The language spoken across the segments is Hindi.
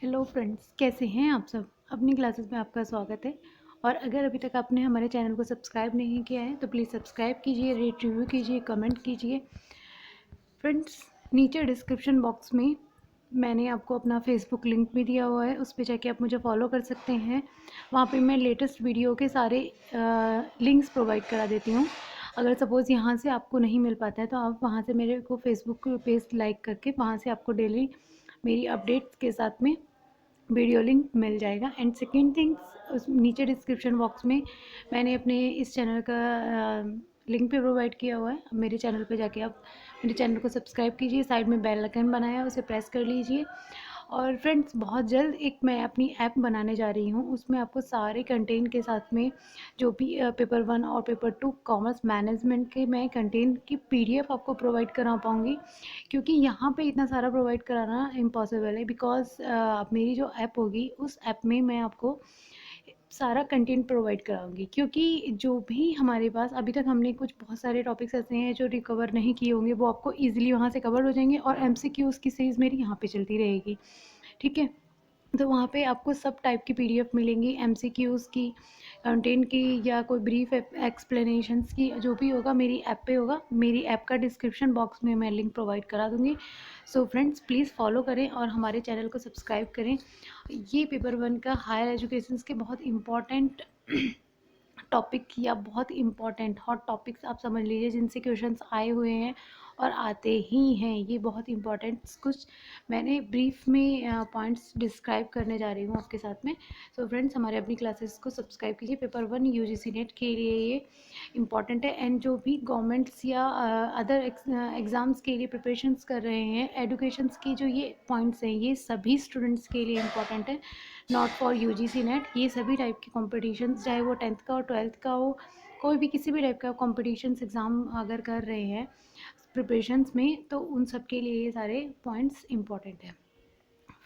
हेलो फ्रेंड्स, कैसे हैं आप सब। अपनी क्लासेस में आपका स्वागत है। और अगर अभी तक आपने हमारे चैनल को सब्सक्राइब नहीं किया है तो प्लीज़ सब्सक्राइब कीजिए, रेट रिव्यू कीजिए, कमेंट कीजिए। फ्रेंड्स, नीचे डिस्क्रिप्शन बॉक्स में मैंने आपको अपना फेसबुक लिंक भी दिया हुआ है, उस पर जाके आप मुझे फॉलो कर सकते हैं। वहाँ पे मैं लेटेस्ट वीडियो के सारे लिंक्स प्रोवाइड करा देती हूँ। अगर सपोज़ यहाँ से आपको नहीं मिल पाता है तो आप वहाँ से मेरे को फेसबुक पेज लाइक करके वहाँ से आपको डेली मेरी अपडेट्स के साथ में वीडियो लिंक मिल जाएगा। एंड सेकेंड थिंग्स, उस नीचे डिस्क्रिप्शन बॉक्स में मैंने अपने इस चैनल का लिंक भी प्रोवाइड किया हुआ है। मेरे चैनल पे जाके आप मेरे चैनल को सब्सक्राइब कीजिए, साइड में बेल आइकन बनाया है उसे प्रेस कर लीजिए। और फ्रेंड्स, बहुत जल्द एक मैं अपनी ऐप बनाने जा रही हूँ, उसमें आपको सारे कंटेंट के साथ में जो भी पेपर 1 और पेपर 2 कॉमर्स मैनेजमेंट के मैं कंटेंट की पीडीएफ आपको प्रोवाइड करा पाऊँगी, क्योंकि यहाँ पे इतना सारा प्रोवाइड कराना इम्पॉसिबल है। बिकॉज़ मेरी जो ऐप होगी उस ऐप में मैं आपको सारा कंटेंट प्रोवाइड कराऊंगी, क्योंकि जो भी हमारे पास अभी तक हमने कुछ बहुत सारे टॉपिक्स ऐसे हैं जो रिकवर नहीं किए होंगे, वो आपको ईजिली वहाँ से कवर हो जाएंगे। और एमसीक्यूज़ की सीरीज़ मेरी यहाँ पे चलती रहेगी, ठीक है। तो वहाँ पे आपको सब टाइप की पीडीएफ मिलेंगी, एमसीक्यूज़ की, कंटेंट की, या कोई ब्रीफ एक्सप्लेनेशंस की, जो भी होगा मेरी ऐप पे होगा। मेरी ऐप का डिस्क्रिप्शन बॉक्स में मैं लिंक प्रोवाइड करा दूँगी। सो फ्रेंड्स, प्लीज़ फॉलो करें और हमारे चैनल को सब्सक्राइब करें। ये पेपर 1 का हायर एजुकेशंस के बहुत इम्पॉर्टेंट टॉपिक या बहुत इम्पॉर्टेंट हॉट टॉपिक्स आप समझ लीजिए, जिनसे क्वेश्चंस आए हुए हैं और आते ही हैं। ये बहुत इम्पॉर्टेंट कुछ मैंने ब्रीफ में पॉइंट्स डिस्क्राइब करने जा रही हूँ आपके साथ में। सो फ्रेंड्स, हमारे अपनी क्लासेस को सब्सक्राइब कीजिए। पेपर 1 यूजीसी नेट के लिए ये इम्पॉर्टेंट है। एंड जो भी गवर्नमेंट्स या अदर एग्ज़ाम्स के लिए प्रिपरेशंस कर रहे हैं, एडुकेशंस की जो ये पॉइंट्स हैं, ये सभी स्टूडेंट्स के लिए इम्पॉर्टेंट है, नॉट फॉर यूजीसी नेट। ये सभी टाइप के कॉम्पिटिशन्स, चाहे वो 10th का हो, 12th का हो, कोई भी किसी भी टाइप का कॉम्पिटिशन्स एग्ज़ाम अगर कर रहे हैं प्रिपरेशंस में, तो उन सब के लिए ये सारे पॉइंट्स इम्पॉर्टेंट है।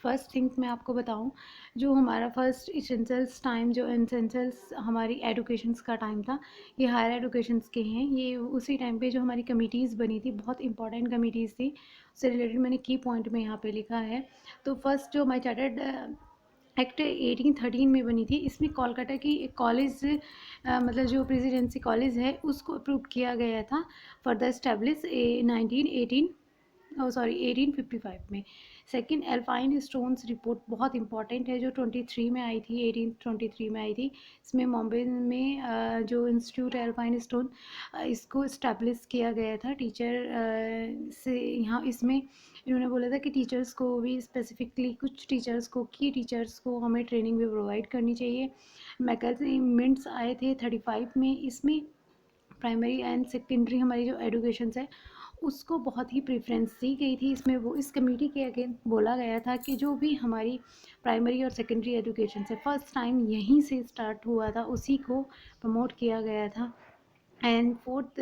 फर्स्ट थिंग मैं आपको बताऊं, जो हमारा फर्स्ट इसेंशियल्स टाइम, जो इसेंशियल्स हमारी एडुकेशंस का टाइम था, ये हायर एडुकेशंस के हैं। ये उसी टाइम पे जो हमारी कमिटीज़ बनी थी, बहुत इंपॉर्टेंट कमिटीज़ थी, उससे रिलेटेड मैंने की पॉइंट में यहाँ पे लिखा है। तो फर्स्ट जो माई चार्टर्ड एक्ट 1813 में बनी थी, इसमें कोलकाता की एक कॉलेज, मतलब जो प्रेसिडेंसी कॉलेज है, उसको अप्रूव किया गया था फॉर द एस्टेब्लिश 1918, सॉरी 1855 में। सेकंड, एल्पाइन स्टोन्स रिपोर्ट बहुत इंपॉर्टेंट है, जो 23 में आई थी, 1823 में आई थी। इसमें बॉम्बे में जो इंस्टीट्यूट एल्पाइन स्टोन, इसको इस्टेब्लिश किया गया था टीचर से। यहाँ इसमें इन्होंने बोला था कि टीचर्स को भी स्पेसिफिकली, कुछ टीचर्स को, की टीचर्स को हमें ट्रेनिंग भी प्रोवाइड करनी चाहिए। मैगजीमेंट्स आए थे 35 में। इसमें प्राइमरी एंड सेकेंडरी हमारी जो एडुकेशन है उसको बहुत ही प्रेफरेंस दी गई थी। इसमें वो इस कमेटी के अगेंस्ट बोला गया था कि जो भी हमारी प्राइमरी और सेकेंडरी एजुकेशन है, फर्स्ट टाइम यहीं से स्टार्ट हुआ था, उसी को प्रमोट किया गया था। एंड फोर्थ,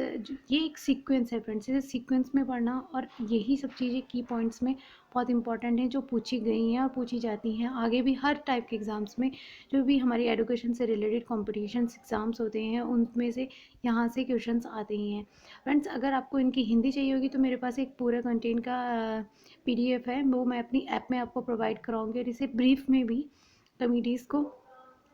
ये एक सीक्वेंस है फ्रेंड्स, इसे सीक्वेंस में पढ़ना, और यही सब चीज़ें की पॉइंट्स में बहुत इंपॉर्टेंट हैं, जो पूछी गई हैं और पूछी जाती हैं आगे भी हर टाइप के एग्ज़ाम्स में। जो भी हमारी एजुकेशन से रिलेटेड कॉम्पिटिशन्स एग्ज़ाम्स होते हैं, उनमें से यहाँ से क्वेश्चंस आते ही हैं। फ्रेंड्स, अगर आपको इनकी हिंदी चाहिए होगी तो मेरे पास एक पूरा कंटेंट का पीडीएफ है, वो मैं अपनी ऐप में आपको प्रोवाइड कराऊंगी, और इसे ब्रीफ में भी कमिटीज़ को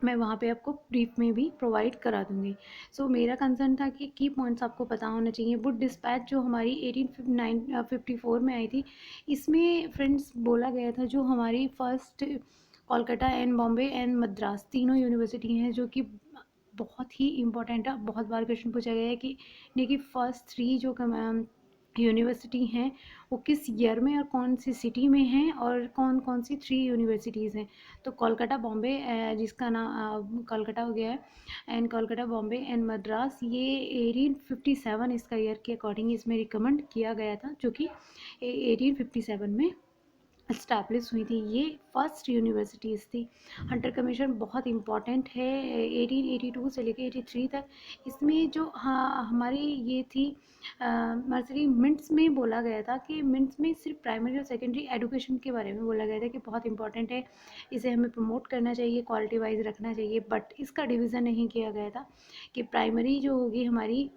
मैं वहाँ पे आपको ब्रीफ में भी प्रोवाइड करा दूँगी। सो मेरा कंसर्न था कि की पॉइंट्स आपको पता होना चाहिए। बुक डिस्पैच जो हमारी 1854 में आई थी, इसमें फ्रेंड्स बोला गया था, जो हमारी first Kolkata and Bombay and Madras तीनों यूनिवर्सिटी हैं, जो कि बहुत ही इंपॉर्टेंट है। बहुत बार क्वेश्चन पूछा गया है कि इन्हीं की फर्स्ट 3 जो यूनिवर्सिटी हैं, वो किस ईयर में और कौन सी सिटी में हैं, और कौन कौन सी 3 यूनिवर्सिटीज़ हैं। तो कोलकाता बॉम्बे, जिसका नाम कोलकाता हो गया है, एंड कोलकाता बॉम्बे एंड मद्रास, ये 1857 इसका ईयर के अकॉर्डिंग इसमें रिकमेंड किया गया था, जो कि 1857 में इस्टेब्लिश हुई थी। ये फर्स्ट यूनिवर्सिटीज़ थी। हंटर कमीशन बहुत इंपॉर्टेंट है, 1882 से लेकर 83 तक। इसमें जो हाँ हमारी ये थी नर्सरी मिंट्स में बोला गया था कि मिंट्स में सिर्फ प्राइमरी और सेकेंडरी एजुकेशन के बारे में बोला गया था कि बहुत इंपॉर्टेंट है, इसे हमें प्रमोट करना चाहिए, क्वालिटी वाइज रखना चाहिए। बट इसका डिवीज़न नहीं किया गया था कि प्राइमरी जो होगी हमारी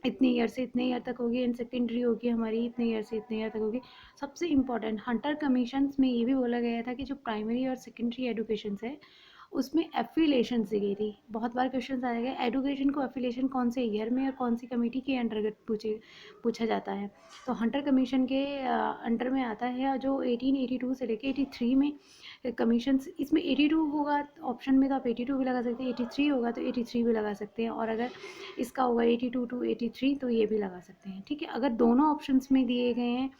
इतने ईयर से इतने ईयर तक होगी, एंड सेकेंडरी होगी हमारी इतने ईयर से इतने ईयर तक होगी। सबसे इम्पॉर्टेंट हंटर कमीशंस में ये भी बोला गया था कि जो प्राइमरी और सेकेंडरी एजुकेशन है उसमें एफिलेशन दी गई थी। बहुत बार क्वेश्चन आ जाएगा एजुकेशन को एफिलेशन कौन से ईयर में और कौन सी कमेटी के अंतर्गत पूछा जाता है। तो हंटर कमीशन के अंडर में आता है, जो 1882 से लेके 83 में कमीशन। इसमें 82 होगा ऑप्शन में तो आप 82 भी लगा सकते हैं, 83 होगा तो 83 भी लगा सकते हैं, और अगर इसका होगा 82 टू 83 तो ये भी लगा सकते हैं। ठीक है, अगर दोनों ऑप्शंस में दिए गए हैं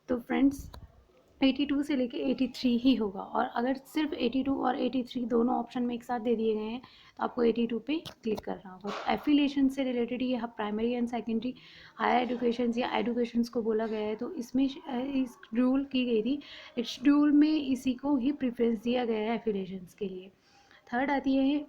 तो फ्रेंड्स 82 से लेके 83 ही होगा, और अगर सिर्फ 82 और 83 दोनों ऑप्शन में एक साथ दे दिए गए हैं तो आपको 82 पे क्लिक करना होगा। तो एफिलिएशन से रिलेटेड ये primary and secondary higher education या एजुकेशन को बोला गया है, तो इसमें इस रूल की गई थी, इस रूल में इसी को ही प्रेफरेंस दिया गया है एफिलिएशन के लिए। थर्ड आती है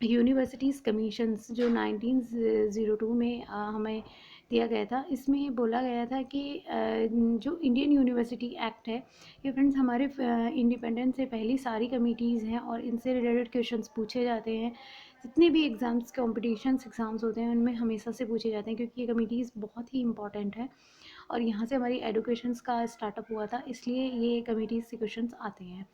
यूनिवर्सिटीज़ कमीशंस, जो 1902 में हमें दिया गया था। इसमें बोला गया था कि जो इंडियन यूनिवर्सिटी एक्ट है, ये फ्रेंड्स हमारे इंडिपेंडेंस से पहली सारी कमिटीज़ हैं और इनसे रिलेटेड क्वेश्चंस पूछे जाते हैं। जितने भी एग्ज़ाम्स कॉम्पिटिशन्स एग्ज़ाम्स होते हैं उनमें हमेशा से पूछे जाते हैं, क्योंकि ये कमिटीज़ बहुत ही इंपॉर्टेंट है और यहाँ से हमारी एडुकेशंस का स्टार्टअप हुआ था, इसलिए ये कमिटीज़ से क्वेश्चंस आते हैं।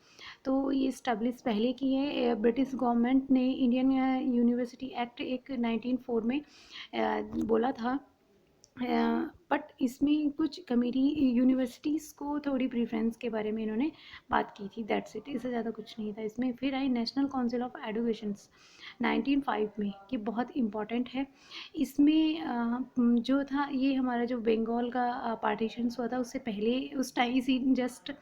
तो ये स्टैब्लिश पहले की है, ब्रिटिश गवर्नमेंट ने इंडियन यूनिवर्सिटी एक्ट एक 1904 में बोला था, बट इसमें कुछ कमेटी यूनिवर्सिटीज़ को थोड़ी प्रेफरेंस के बारे में इन्होंने बात की थी, दैट्स इट, इससे ज़्यादा कुछ नहीं था इसमें। फिर आई नेशनल काउंसिल ऑफ एजुकेशन 1905 में, ये बहुत इम्पॉर्टेंट है। इसमें जो था ये हमारा जो बंगाल का पार्टीशंस हुआ था उससे पहले, उस टाइम इसी जस्ट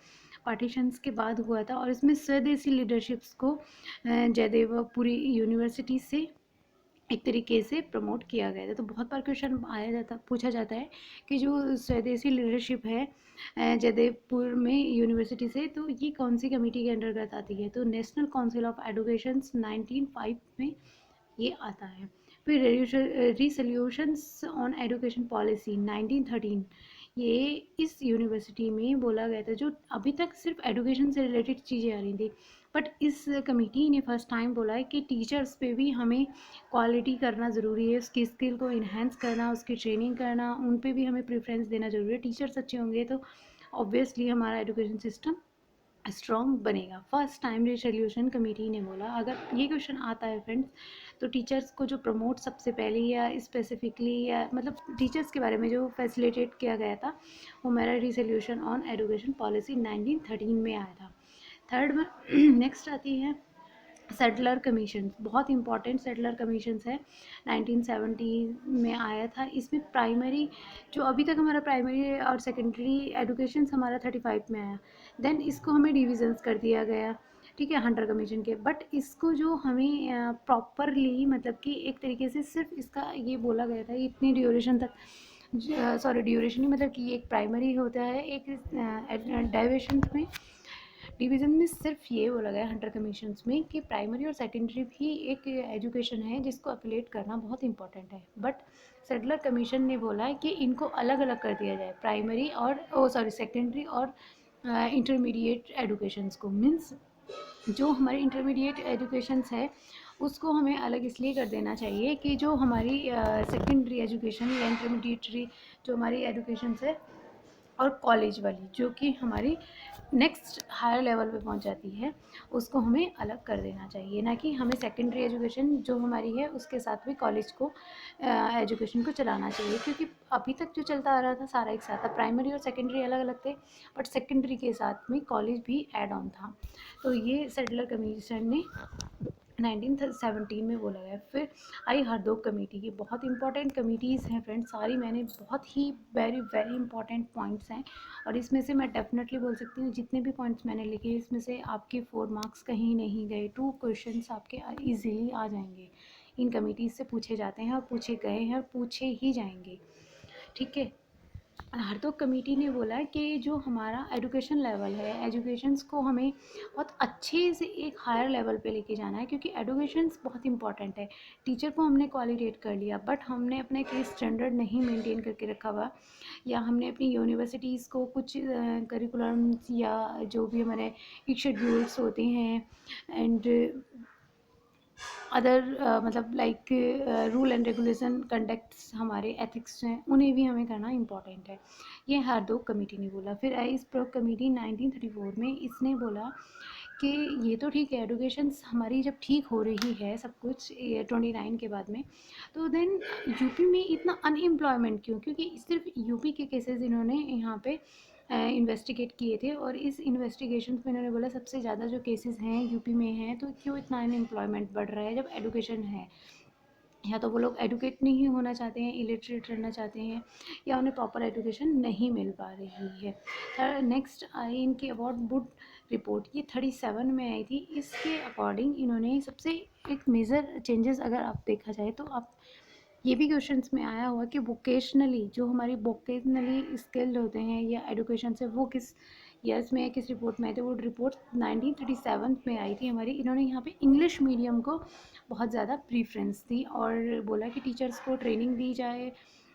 पार्टीशंस के बाद हुआ था, और इसमें स्वदेशी लीडरशिप्स को जयदेव पूरी यूनिवर्सिटी से एक तरीके से प्रमोट किया गया था। तो बहुत बार क्वेश्चन पूछा जाता है कि जो स्वदेशी लीडरशिप है जयदेवपुर में यूनिवर्सिटी से, तो ये कौन सी कमेटी के अंतर्गत आती है, तो नेशनल काउंसिल ऑफ एजुकेशन 1905 में ये आता है। फिर रिसोल्यूशंस ऑन एजुकेशन पॉलिसी 1913, ये इस यूनिवर्सिटी में बोला गया था, जो अभी तक सिर्फ एजुकेशन से रिलेटेड चीज़ें आ रही थी, बट इस कमेटी ने फर्स्ट टाइम बोला है कि टीचर्स पे भी हमें क्वालिटी करना ज़रूरी है, उसकी स्किल को इन्हेंस करना, उसकी ट्रेनिंग करना, उन पे भी हमें प्रेफरेंस देना ज़रूरी है। टीचर्स अच्छे होंगे तो ऑब्वियसली हमारा एजुकेशन सिस्टम स्ट्रॉन्ग बनेगा। फर्स्ट टाइम रिसोल्यूशन कमेटी ने बोला, अगर ये क्वेश्चन आता है फ्रेंड्स, तो टीचर्स को जो प्रमोट सबसे पहले या स्पेसिफिकली या मतलब टीचर्स के बारे में जो फैसिलिटेट किया गया था, वो मेरा रिसोल्यूशन ऑन एजुकेशन पॉलिसी 1913 में आया था। थर्ड में नेक्स्ट आती है सेटलर कमीशन, बहुत इंपॉर्टेंट सेटलर कमीशंस है, 1970 में आया था। इसमें प्राइमरी, जो अभी तक हमारा प्राइमरी और सेकेंडरी एजुकेशन हमारा 35 में आया, देन इसको हमें डिविजन्स कर दिया गया, ठीक है, हंटर कमीशन के। बट इसको जो हमें प्रॉपरली मतलब कि एक तरीके से सिर्फ इसका ये बोला गया था इतनी ड्यूरेशन तक, सॉरी ड्यूरेशन नहीं, मतलब कि एक प्राइमरी होता है, एक डाइवेशन में डिवीज़न में सिर्फ ये बोला गया हंटर कमीशंस में कि प्राइमरी और सेकेंडरी भी एक एजुकेशन है जिसको अफिलेट करना बहुत इंपॉर्टेंट है। बट सेटलर कमीशन ने बोला है कि इनको अलग अलग कर दिया जाए, प्राइमरी और सेकेंडरी और इंटरमीडिएट एजुकेशंस को। मीन्स जो हमारी इंटरमीडिएट एजुकेशंस है उसको हमें अलग इसलिए कर देना चाहिए कि जो हमारी सेकेंडरी एजुकेशन या इंटरमीडिएटरी जो हमारी एजुकेशंस है और कॉलेज वाली जो कि हमारी नेक्स्ट हायर लेवल पे पहुंच जाती है, उसको हमें अलग कर देना चाहिए, ना कि हमें सेकेंडरी एजुकेशन जो हमारी है उसके साथ भी कॉलेज को एजुकेशन को चलाना चाहिए। क्योंकि अभी तक जो चलता आ रहा था सारा एक साथ था, प्राइमरी और सेकेंडरी अलग अलग थे, बट सेकेंडरी के साथ में कॉलेज भी ऐड ऑन था। तो ये सेटलर कमीशन ने 1917 में बोला गया। फिर आई हरदोक कमेटी, ये बहुत इंपॉर्टेंट कमिटीज़ हैं फ्रेंड्स सारी, मैंने बहुत ही वेरी वेरी इंपॉर्टेंट पॉइंट्स हैं, और इसमें से मैं डेफिनेटली बोल सकती हूँ जितने भी पॉइंट्स मैंने लिखे इसमें से आपके 4 मार्क्स कहीं नहीं गए, 2 क्वेश्चंस आपके ईजिली आ जाएंगे। इन कमिटीज़ से पूछे जाते हैं और पूछे गए हैं और पूछे ही जाएंगे, ठीक है। हरदोक कमेटी ने बोला कि जो हमारा एजुकेशन लेवल है, एजुकेशंस को हमें बहुत अच्छे से एक हायर लेवल पे लेके जाना है, क्योंकि एजुकेशंस बहुत इंपॉर्टेंट है। टीचर को हमने क्वालिटेट कर लिया, बट हमने अपने कोई स्टैंडर्ड नहीं मेंटेन करके रखा हुआ, या हमने अपनी यूनिवर्सिटीज़ को कुछ करिकुलम्स या जो भी हमारे एक शेड्यूल्स होते हैं एंड अदर मतलब like rule and regulation conducts हमारे एथिक्स हैं उन्हें भी हमें करना इम्पॉर्टेंट है। ये हर दो कमेटी ने बोला। फिर आई स्प्रोक कमेटी 1934 में, इसने बोला कि ये तो ठीक है, एडुकेशन हमारी जब ठीक हो रही है सब कुछ 29 के बाद में, तो देन यूपी में इतना अनएम्प्लॉयमेंट क्यों? क्योंकि सिर्फ यूपी के केसेस इन्होंने यहाँ पे इन्वेस्टिगेट किए थे, और इस इन्वेस्टिगेशन में इन्होंने बोला सबसे ज़्यादा जो केसेस हैं यूपी में हैं, तो क्यों इतना अनएम्प्लॉयमेंट बढ़ रहा है जब एडुकेशन है? या तो वो लोग एडुकेट नहीं होना चाहते हैं, इलिटरेट रहना चाहते हैं, या उन्हें प्रॉपर एजुकेशन नहीं मिल पा रही है। नेक्स्ट आई इनकी अबाउट वुड रिपोर्ट, ये 37 में आई थी। इसके अकॉर्डिंग इन्होंने सबसे एक मेजर चेंजेस अगर आप देखा जाए तो आप ये भी क्वेश्चंस में आया हुआ कि वोकेशनली जो हमारी वोकेशनली स्किल्ड होते हैं या एजुकेशन से, वो किस ईयर्स में किस रिपोर्ट में आए थे? वो रिपोर्ट 1937 में आई थी हमारी। इन्होंने यहाँ पे इंग्लिश मीडियम को बहुत ज़्यादा प्रीफ्रेंस दी और बोला कि टीचर्स को ट्रेनिंग दी जाए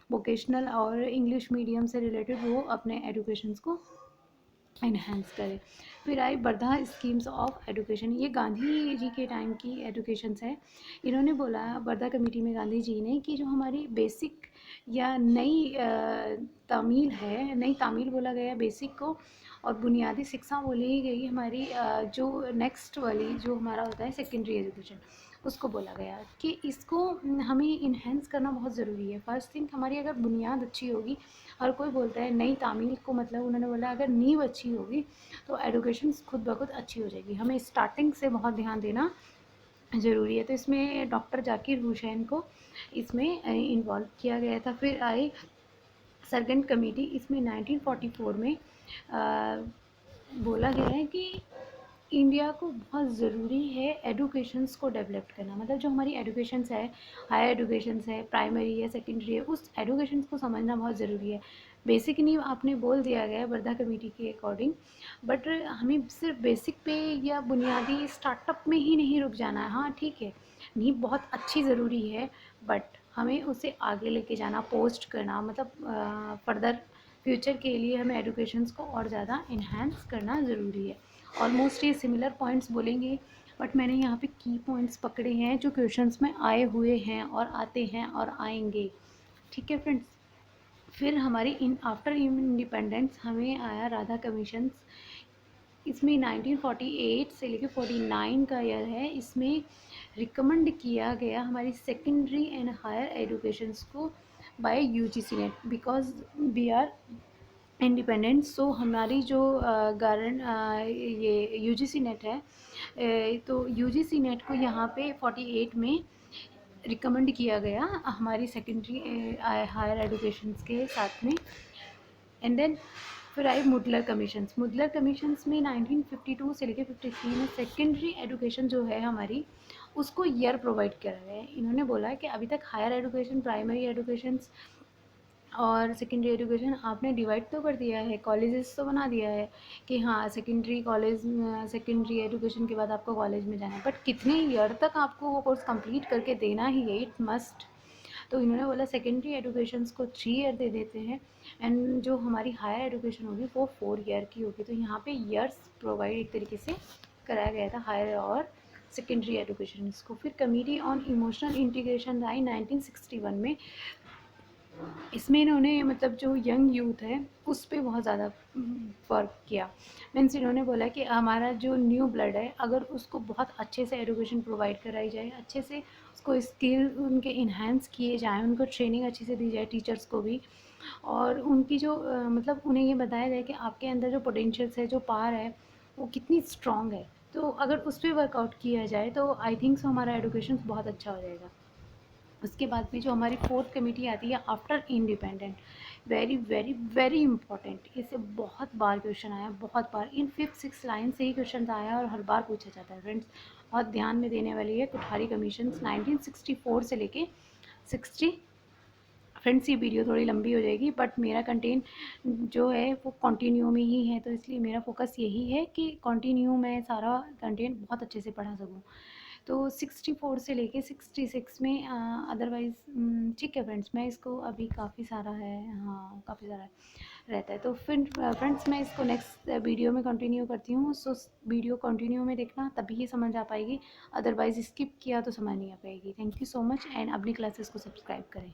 वोकेशनल और इंग्लिश मीडियम से रिलेटेड, वो अपने एजुकेशन को इन्हेंस करें। फिर आई वर्धा स्कीम्स ऑफ एजुकेशन, ये गांधी जी के टाइम की एजुकेशंस है। इन्होंने बोला वर्धा कमेटी में गांधी जी ने कि जो हमारी बेसिक या नई तामील है, नई तामील बोला गया बेसिक को, और बुनियादी शिक्षा बोली गई हमारी जो नेक्स्ट वाली जो हमारा होता है सेकेंडरी एजुकेशन, उसको बोला गया कि इसको हमें इन्हेंस करना बहुत ज़रूरी है। फर्स्ट थिंग, हमारी अगर बुनियाद अच्छी होगी, हर कोई बोलता है नई तामील को, मतलब उन्होंने बोला अगर नींव अच्छी होगी तो एडुकेशन खुद ब खुद अच्छी हो जाएगी। हमें स्टार्टिंग से बहुत ध्यान देना ज़रूरी है। तो इसमें डॉक्टर जाकिर हुसैन को इसमें इन्वॉल्व किया गया था। फिर आई सरगन कमेटी, इसमें 1944 में बोला गया है कि इंडिया को बहुत ज़रूरी है एडुकेशंस को डेवलप करना। मतलब जो हमारी एडुकेशंस है, हायर एडुकेशंस है, प्राइमरी है, सेकेंडरी है, उस एडुकेशंस को समझना बहुत ज़रूरी है। बेसिक नींव आपने बोल दिया गया है वर्धा कमेटी के अकॉर्डिंग, बट हमें सिर्फ बेसिक पे या बुनियादी स्टार्टअप में ही नहीं रुक जाना है। हाँ ठीक है, नींव बहुत अच्छी ज़रूरी है, बट हमें उसे आगे लेके जाना, पोस्ट करना, मतलब फर्दर फ्यूचर के लिए हमें एडुकेशंस को और ज़्यादा इन्हेंस करना ज़रूरी है। ऑलमोस्ट ये सिमिलर पॉइंट्स बोलेंगे, बट मैंने यहाँ पे की पॉइंट्स पकड़े हैं जो क्वेश्चंस में आए हुए हैं और आते हैं और आएंगे। ठीक है फ्रेंड्स। फिर हमारी इन आफ्टर इंडिपेंडेंस हमें आया राधा कमीशंस। इसमें 1948 से लेकर 49 का ईयर है। इसमें रिकमेंड किया गया हमारी सेकेंडरी एंड हायर एजुकेशंस को by UGC NET, because we are independent. So हमारी जो गारंट ये यूजीसी नेट है, तो यूजीसी नेट को यहाँ पे 48 में रिकमेंड किया गया हमारी सेकेंडरी हायर एजुकेशंस के साथ में। एंड देन फिर आई मुडलर कमीशंस। मुडलर कमीशंस में 1952 से लेकर 53 में सेकेंडरी एजुकेशन जो है हमारी, उसको ईयर प्रोवाइड करा गया है। इन्होंने बोला कि अभी तक हायर एजुकेशन, प्राइमरी एजुकेशन और सेकेंडरी एजुकेशन आपने डिवाइड तो कर दिया है, कॉलेजेस तो बना दिया है कि हाँ सेकेंडरी कॉलेज, सेकेंडरी एजुकेशन के बाद आपको कॉलेज में जाना है, बट कितने ईयर तक आपको वो कोर्स कंप्लीट करके देना ही है, इट मस्ट। तो इन्होंने बोला सेकेंडरी एजुकेशंस को 3 ईयर दे देते हैं, एंड जो हमारी हायर एजुकेशन होगी वो 4 ईयर की होगी। तो यहाँ पे ईयर्स प्रोवाइड एक तरीके से कराया गया था हायर और सेकेंडरी एजुकेशन को। फिर कमेटी ऑन इमोशनल इंटीग्रेशन आई 1961 में। इसमें इन्होंने मतलब जो यंग यूथ है उस पर बहुत ज़्यादा वर्क किया। मीन्स इन्होंने बोला कि हमारा जो न्यू ब्लड है, अगर उसको बहुत अच्छे से एजुकेशन प्रोवाइड कराई जाए, अच्छे से उसको स्किल उनके इन्हेंस किए जाएँ, उनको ट्रेनिंग अच्छी से दी जाए टीचर्स को भी, और उनकी जो मतलब उन्हें ये बताया जाए कि आपके अंदर जो पोटेंशियल्स है, जो पावर है, वो कितनी स्ट्रॉन्ग है। तो अगर उस पर वर्कआउट किया जाए तो आई थिंक सो हमारा एजुकेशन बहुत अच्छा हो जाएगा। उसके बाद में जो हमारी फोर्थ कमेटी आती है after independent, very very very important. इससे बहुत बार क्वेश्चन आया, बहुत बार, इन 5-6 लाइन से ही क्वेश्चन आया और हर बार पूछा जाता है फ्रेंड्स। बहुत ध्यान में देने वाली है कोठारी कमीशन 1964 से लेके 60। फ्रेंड्स ये वीडियो थोड़ी लंबी हो जाएगी, बट मेरा कंटेंट जो है वो कंटिन्यू में ही है, तो इसलिए मेरा फोकस यही है कि कंटिन्यू मैं सारा कंटेंट बहुत अच्छे से पढ़ा सकूँ। तो 64 से लेके 66 में अदरवाइज़ ठीक है फ्रेंड्स, मैं इसको अभी काफ़ी सारा है, हाँ काफ़ी सारा रहता है। तो फिर फ्रेंड्स मैं इसको नेक्स्ट वीडियो में कंटिन्यू करती हूँ, सो वीडियो कंटिन्यू में देखना तभी ये समझ आ पाएगी, अदरवाइज़ स्किप किया तो समझ नहीं आ पाएगी। Thank you so much and अपनी क्लासेस को सब्सक्राइब करें।